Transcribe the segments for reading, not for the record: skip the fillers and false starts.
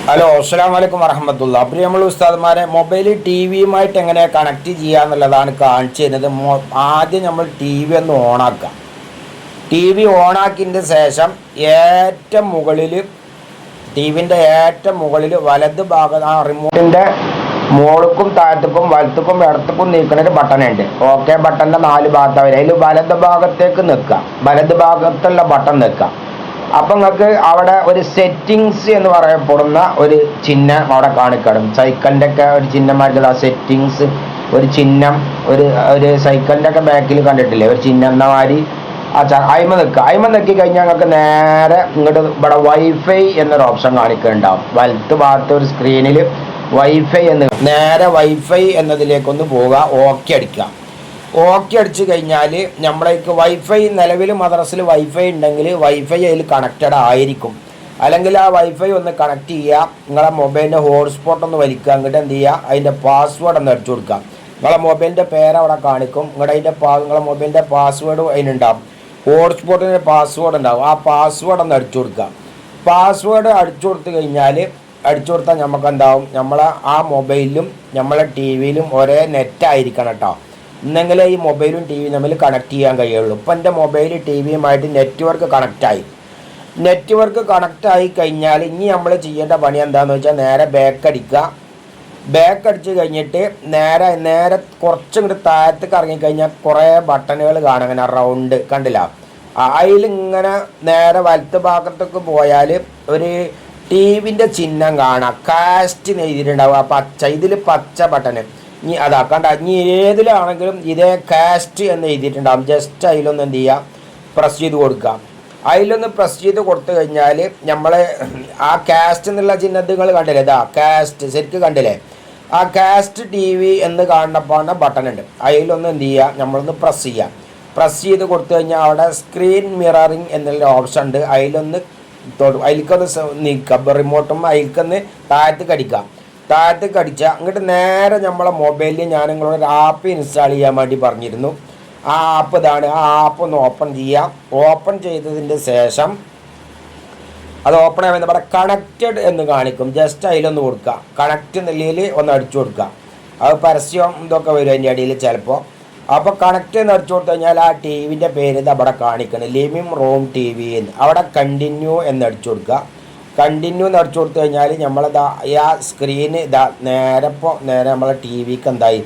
Hello അസ്സലാമു അലൈക്കും വറഹ്മത്തുള്ളാഹി. അപ്പോൾ നമ്മൾ ഉസ്താദ്മാരെ മൊബൈൽ ടി വിയുമായിട്ട് എങ്ങനെ കണക്ട് ചെയ്യുക എന്നുള്ളതാണ് കാണിച്ചു തരുന്നത്. ആദ്യം നമ്മൾ ടി വി ഒന്ന് ഓണാക്കുക. ടി വി ഓണാക്കിയതിൻ്റെ ശേഷം ഏറ്റവും മുകളിൽ ടി വിൻ്റെ ഏറ്റവും മുകളിൽ വലത് ഭാഗം ആ റിമോട്ടിൻ്റെ മുകൾക്കും താഴത്തേക്കും വലത്തേക്കും ഇടത്തേക്കും നീക്കുന്നൊരു ബട്ടണുണ്ട്. ഓക്കെ ബട്ടൻ്റെ 4 ഭാഗത്ത് അതിൽ വലത് ഭാഗത്തേക്ക് നിൽക്കുക. വലത് ഭാഗത്തുള്ള ബട്ടൺ നിൽക്കുക. അപ്പം നിങ്ങൾക്ക് അവിടെ ഒരു സെറ്റിങ്സ് എന്ന് പറയപ്പെടുന്ന ഒരു ചിഹ്നം അവിടെ കാണിക്കണം. സൈക്കിളിൻ്റെ ഒക്കെ ഒരു ചിഹ്നമായിട്ടുള്ള സെറ്റിങ്സ് ഒരു ചിഹ്നം ഒരു സൈക്കിളിൻ്റെ ഒക്കെ ബാക്കിൽ കണ്ടിട്ടില്ലേ ഒരു ചിഹ്നം എന്ന മാതിരി അയിമ നിൽക്കുക. അയിമ നിൽക്കി കഴിഞ്ഞാൽ നിങ്ങൾക്ക് നേരെ ഇങ്ങോട്ട് ഇവിടെ വൈഫൈ എന്നൊരു ഓപ്ഷൻ കാണിക്കുന്നുണ്ടാവും. വലത്ത് ഭാഗത്ത് ഒരു സ്ക്രീനിൽ വൈഫൈ എന്ന് നേരെ വൈഫൈ എന്നതിലേക്കൊന്ന് പോവുക. ഓക്കെ അടിക്കുക. ഓക്കെ അടിച്ചു കഴിഞ്ഞാൽ നമ്മളേക്ക് വൈഫൈ നിലവിൽ മദ്രസിൽ വൈഫൈ ഉണ്ടെങ്കിൽ വൈഫൈ അതിൽ കണക്റ്റഡ് ആയിരിക്കും. അല്ലെങ്കിൽ ആ വൈഫൈ ഒന്ന് കണക്ട് ചെയ്യുക. നിങ്ങളെ മൊബൈലിൻ്റെ ഹോട്ട്സ്പോട്ട് ഒന്ന് വലിക്കുക. എന്നിട്ട് എന്ത് ചെയ്യുക, അതിൻ്റെ പാസ്വേഡ് ഒന്ന് അടിച്ചു കൊടുക്കുക. നിങ്ങളെ മൊബൈലിൻ്റെ പേര് അവിടെ കാണിക്കും. നിങ്ങളെ മൊബൈലിൻ്റെ പാസ്വേഡ് അതിനുണ്ടാവും. ഹോട്ട്സ്പോട്ടിൻ്റെ പാസ്വേഡ് ഉണ്ടാവും. ആ പാസ്വേഡ് ഒന്ന് അടിച്ചു കൊടുക്കുക. പാസ്വേഡ് അടിച്ചു കൊടുത്തു കഴിഞ്ഞാൽ നമുക്ക് എന്താവും, നമ്മളെ ആ മൊബൈലിലും നമ്മളെ ടി വിയിലും ഒരേ നെറ്റായിരിക്കണം കേട്ടോ. എന്നെങ്കിലേ ഈ മൊബൈലും ടി വിയും തമ്മിൽ കണക്ട് ചെയ്യാൻ കഴിയുള്ളൂ. ഇപ്പം എൻ്റെ മൊബൈൽ ടി വിയുമായിട്ട് നെറ്റ്വർക്ക് കണക്റ്റായി കഴിഞ്ഞാൽ ഇനി നമ്മൾ ചെയ്യേണ്ട പണി എന്താണെന്ന് വെച്ചാൽ നേരെ ബാക്ക് അടിക്കുക. ബാക്ക് അടിച്ച് കഴിഞ്ഞിട്ട് നേരെ കുറച്ചും കൂടി താഴത്തേക്ക് ഇറങ്ങിക്കഴിഞ്ഞാൽ കുറേ ബട്ടണുകൾ കാണാം. അങ്ങനെ റൗണ്ട് കണ്ടില്ല, അതിലിങ്ങനെ നേരെ വലത്ത് ഭാഗത്തേക്ക് പോയാൽ ഒരു ടി വിൻ്റെ ചിഹ്നം കാണാം. കാസ്റ്റ് എഴുതിയിട്ടുണ്ടാവും. ആ ഇതിൽ പച്ച ബട്ടണ് ഇനി അതാക്കണ്ട. ഇനി ഏതിലാണെങ്കിലും ഇതേ കാസ്റ്റ് എന്ന് എഴുതിയിട്ടുണ്ടാകും. ജസ്റ്റ് അതിലൊന്ന് എന്ത് ചെയ്യുക, പ്രസ് ചെയ്ത് കൊടുക്കുക. അതിലൊന്ന് പ്രസ് ചെയ്ത് കൊടുത്തു കഴിഞ്ഞാൽ നമ്മൾ ആ കാസ്റ്റ് എന്നുള്ള ചിഹ്നങ്ങൾ കണ്ടില്ലേ, ഇതാ കാസ്റ്റ് ശരിക്കും കണ്ടില്ലേ. ആ കാസ്റ്റ് ടി വി എന്ന് കാണുന്ന ബട്ടൺ ഉണ്ട്. അതിലൊന്ന് എന്ത് ചെയ്യുക, നമ്മളൊന്ന് പ്രസ് ചെയ്യുക. പ്രസ് ചെയ്ത് കൊടുത്തു കഴിഞ്ഞാൽ അവിടെ സ്ക്രീൻ മിററിങ് എന്നുള്ള ഓപ്ഷൻ ഉണ്ട്. അതിലേക്കൊന്ന് നീക്കുക. റിമോട്ടും അതിലേക്കൊന്ന് താഴത്തേക്ക് അടിക്കുക. അങ്ങോട്ട് നേരെ നമ്മളെ മൊബൈലിൽ ഞാൻ നിങ്ങളോട് ഒരു ആപ്പ് ഇൻസ്റ്റാൾ ചെയ്യാൻ വേണ്ടി പറഞ്ഞിരുന്നു. ആ ആപ്പ് ഇതാണ്. ആ ആപ്പ് ഒന്ന് ഓപ്പൺ ചെയ്യാം. ഓപ്പൺ ചെയ്തതിൻ്റെ ശേഷം അത് ഓപ്പൺ ആയി നമ്മുടെ കണക്റ്റഡ് എന്ന് കാണിക്കും. ജസ്റ്റ് അതിലൊന്ന് കൊടുക്കുക. കണക്റ്റ് നിലയിൽ ഒന്ന് അടിച്ചു കൊടുക്കുക. അത് പരസ്യം ഇതൊക്കെ വരും അതിൻ്റെ അടിയിൽ ചിലപ്പോൾ. അപ്പോൾ കണക്റ്റ് എന്ന് അടിച്ചു കൊടുത്തു കഴിഞ്ഞാൽ ആ ടി വിൻ്റെ പേര് ഇത് അവിടെ കാണിക്കണം, ലിവിംഗ് റൂം ടി വി എന്ന്. അവിടെ കണ്ടിന്യൂ എന്ന് അടിച്ചു കൊടുക്കുക. കണ്ടിന്യൂ എന്ന് അടിച്ചു കൊടുത്തു കഴിഞ്ഞാൽ നമ്മളിതാ ആ സ്ക്രീന് നേരെ നമ്മളെ ടി വിക്ക് എന്തായി,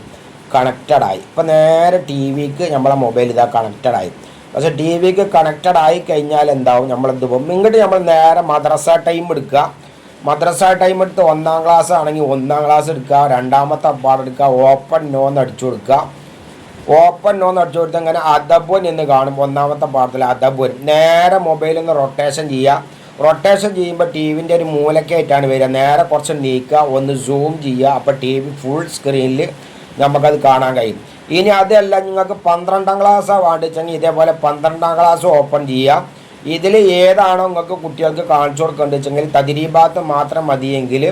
കണക്റ്റഡായി. ഇപ്പോൾ നേരെ ടി വിക്ക് നമ്മളെ മൊബൈൽ കണക്റ്റഡായി. പക്ഷേ ടി വിക്ക് കണക്റ്റഡായി കഴിഞ്ഞാൽ എന്താവും, നമ്മളെന്ത് പോകും ഇങ്ങോട്ട് നമ്മൾ നേരെ മദ്രസ ടൈം എടുക്കുക. മദ്രസ ടൈം എടുത്ത് 1ാം ക്ലാസ് ആണെങ്കിൽ 1ാം ക്ലാസ് എടുക്കുക. 2ാമത്തെ പാഠം എടുക്കുക. ഓപ്പൺ നോ എന്ന് അടിച്ചു കൊടുക്കുക. ഓപ്പൺ നോ എന്ന് അടിച്ചു കൊടുത്താൽ അങ്ങനെ അദബുൻ എന്ന് കാണും. 1ാമത്തെ പാഠത്തിൽ അദബുൻ. നേരെ മൊബൈലൊന്ന് റൊട്ടേഷൻ ചെയ്യുക. റൊട്ടേഷൻ ചെയ്യുമ്പോൾ ടി വിൻ്റെ ഒരു മൂലക്കായിട്ടാണ് വരിക. നേരെ കുറച്ച് നീക്കുക, ഒന്ന് സൂം ചെയ്യുക. അപ്പോൾ ടി വി ഫുൾ സ്ക്രീനിൽ നമുക്കത് കാണാൻ കഴിയും. ഇനി അതല്ല നിങ്ങൾക്ക് 12ാം ക്ലാസ്സാണ് വേണ്ടിച്ചെങ്കിൽ ഇതേപോലെ 12ാം ക്ലാസ് ഓപ്പൺ ചെയ്യുക. ഇതിൽ ഏതാണോ നിങ്ങൾക്ക് കുട്ടികൾക്ക് കാണിച്ചു കൊടുക്കേണ്ടത് വെച്ചെങ്കിൽ തദ്രീബാത്ത് മാത്രം മതിയെങ്കിൽ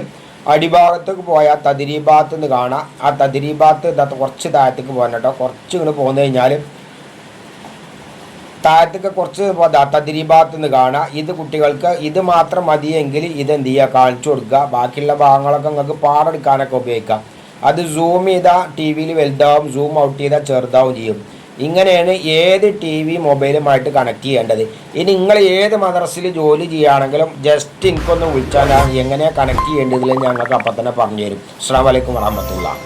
അടിഭാഗത്തേക്ക് പോയാൽ തദ്രീബാത്ത് എന്ന് കാണാം. ആ തദ്രീബാത്ത് കുറച്ച് താഴത്തേക്ക് പോകാൻ കേട്ടോ. കുറച്ച് ഇങ്ങനെ പോന്നു കഴിഞ്ഞാൽ താഴത്തേക്ക് കുറച്ച് തദ്രീബാത്ത് എന്ന് കാണുക. ഇത് കുട്ടികൾക്ക് ഇത് മാത്രം മതിയെങ്കിൽ ഇതെന്ത് ചെയ്യുക, കാണിച്ചു കൊടുക്കുക. ബാക്കിയുള്ള ഭാഗങ്ങളൊക്കെ നിങ്ങൾക്ക് പാടെടുക്കാനൊക്കെ ഉപയോഗിക്കാം. അത് സൂം ചെയ്താൽ ടി വിയിൽ വലുതാവും, സൂം ഔട്ട് ചെയ്താൽ ചെറുതാവും ചെയ്യും. ഇങ്ങനെയാണ് ഏത് ടി വി മൊബൈലുമായിട്ട് കണക്ട് ചെയ്യേണ്ടത്. ഇനി നിങ്ങൾ ഏത് മദ്രസയിൽ ജോലി ചെയ്യുകയാണെങ്കിലും ജസ്റ്റ് എനിക്കൊന്ന് വിളിച്ചാൽ എങ്ങനെയാണ് കണക്ട് ചെയ്യേണ്ടതിൽ ഞങ്ങൾക്ക് അപ്പം തന്നെ പറഞ്ഞു തരും. അസ്സലാമു അലൈക്കും വറഹ്മത്തുള്ളാഹി.